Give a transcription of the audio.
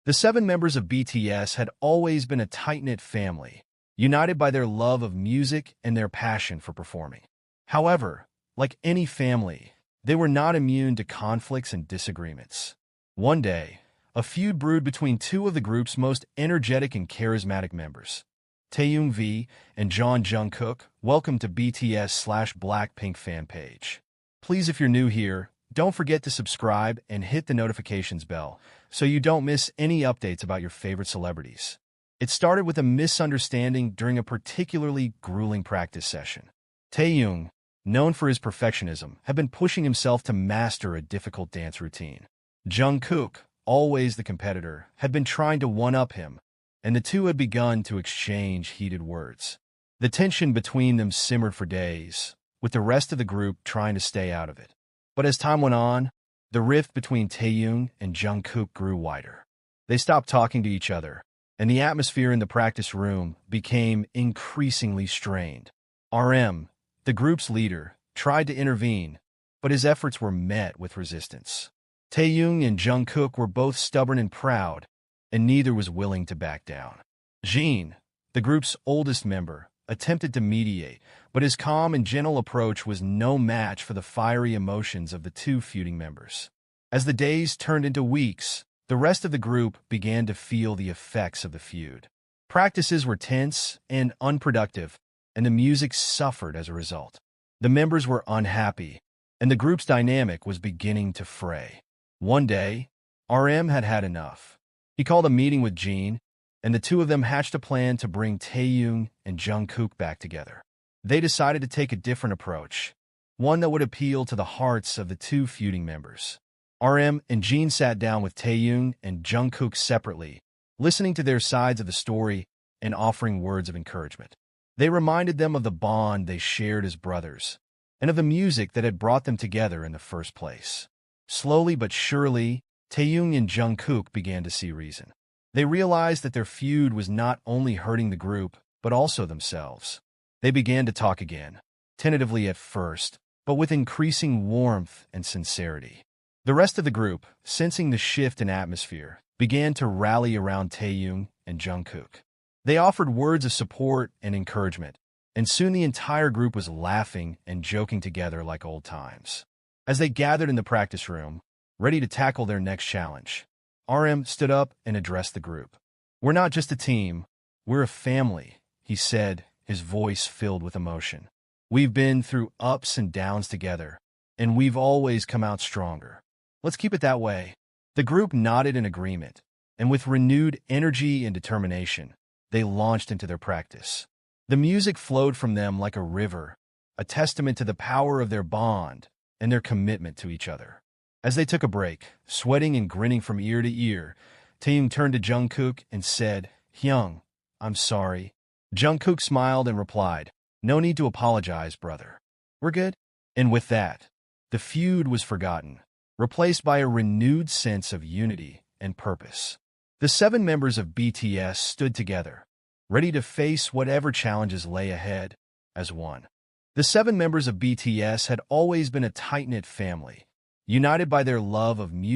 The 7 members of BTS had always been a tight-knit family, united by their love of music and their passion for performing. However, like any family, they were not immune to conflicts and disagreements. One day, a feud brewed between two of the group's most energetic and charismatic members, Taehyung and Jungkook. Welcome to BTS/Blackpink fan page. Please, if you're new here, don't forget to subscribe and hit the notifications bell so you don't miss any updates about your favorite celebrities. It started with a misunderstanding during a particularly grueling practice session. Taehyung, known for his perfectionism, had been pushing himself to master a difficult dance routine. Jungkook, always the competitor, had been trying to one-up him, and the two had begun to exchange heated words. The tension between them simmered for days, with the rest of the group trying to stay out of it. But as time went on, the rift between Taehyung and Jungkook grew wider. They stopped talking to each other, and the atmosphere in the practice room became increasingly strained. The group's leader, tried to intervene, but his efforts were met with resistance. Taehyung and Jungkook were both stubborn and proud, and neither was willing to back down. Jin, the group's oldest member, attempted to mediate, but his calm and gentle approach was no match for the fiery emotions of the two feuding members. As the days turned into weeks, the rest of the group began to feel the effects of the feud. Practices were tense and unproductive, and the music suffered as a result. The members were unhappy, and the group's dynamic was beginning to fray. One day, had had enough. He called a meeting with Jin, and the two of them hatched a plan to bring Taehyung and Jungkook back together. They decided to take a different approach, one that would appeal to the hearts of the two feuding members. and Jin sat down with Taehyung and Jungkook separately, listening to their sides of the story and offering words of encouragement. They reminded them of the bond they shared as brothers, and of the music that had brought them together in the first place. Slowly but surely, Taehyung and Jungkook began to see reason. They realized that their feud was not only hurting the group, but also themselves. They began to talk again, tentatively at first, but with increasing warmth and sincerity. The rest of the group, sensing the shift in atmosphere, began to rally around Taehyung and Jungkook. They offered words of support and encouragement, and soon the entire group was laughing and joking together like old times. As they gathered in the practice room, ready to tackle their next challenge, stood up and addressed the group. "We're not just a team, we're a family," he said, his voice filled with emotion. "We've been through ups and downs together, and we've always come out stronger. Let's keep it that way." The group nodded in agreement, and with renewed energy and determination, they launched into their practice. The music flowed from them like a river, a testament to the power of their bond and their commitment to each other. As they took a break, sweating and grinning from ear to ear, Taehyung turned to Jungkook and said, "Hyung, I'm sorry." Jungkook smiled and replied, "No need to apologize, brother. We're good." And with that, the feud was forgotten, replaced by a renewed sense of unity and purpose. The 7 members of BTS stood together, ready to face whatever challenges lay ahead, as one. The 7 members of BTS had always been a tight-knit family, united by their love of music